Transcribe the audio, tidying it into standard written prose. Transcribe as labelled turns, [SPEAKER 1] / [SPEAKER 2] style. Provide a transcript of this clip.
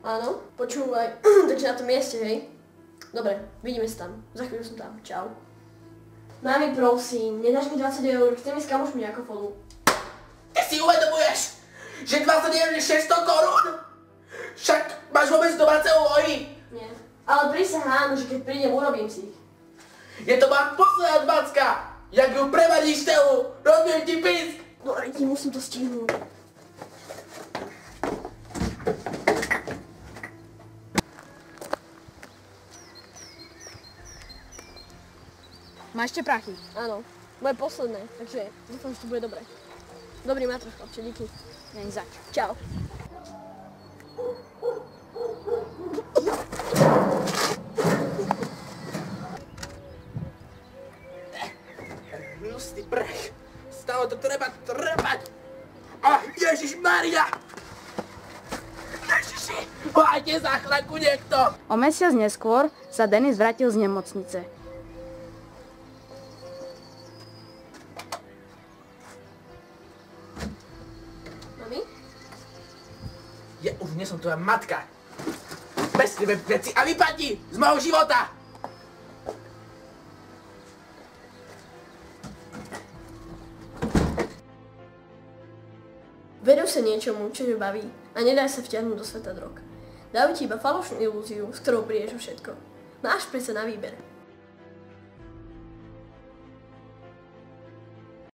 [SPEAKER 1] Áno, počúvaj, takže na tom mieste, hej? Dobre, vidíme sa tam. Za chvíľu som tam. Čau. Mami, prosím, nedáš mi 20 eur, chcem ísť s kamošmi ako folu.
[SPEAKER 2] Ty si uvedomuješ, že 20 eur je 600 korún? Však máš vôbec domáce úlohy?
[SPEAKER 1] Nie. Ale prisahám, že keď prídem, urobím si ich.
[SPEAKER 2] Je to má posledná 20. Jak ju prevadíš celú, robím ti písk.
[SPEAKER 1] No aj ti musím to stihnúť.
[SPEAKER 3] Máš tie prachy?
[SPEAKER 1] Áno, moje posledné, takže dúfam, že to bude dobre. Dobrý matroš, chlapče, díky.
[SPEAKER 3] Není zač.
[SPEAKER 1] Čau.
[SPEAKER 2] Hnusný prach. Stále to treba trpať. Ach, Ježišmaria! Ježiši, máte záchranku niekto!
[SPEAKER 3] O mesiac neskôr sa Denis vrátil z nemocnice.
[SPEAKER 1] Mami?
[SPEAKER 2] Ja už nie som tvoja matka. Bez tebe veci a vypadni z môjho života!
[SPEAKER 1] Veruj sa niečomu, čo ťa baví a nedaj sa vtiahnuť do sveta drog. Dajú ti iba falošnú ilúziu, s ktorou prídeš o všetko. Máš predsa na výber.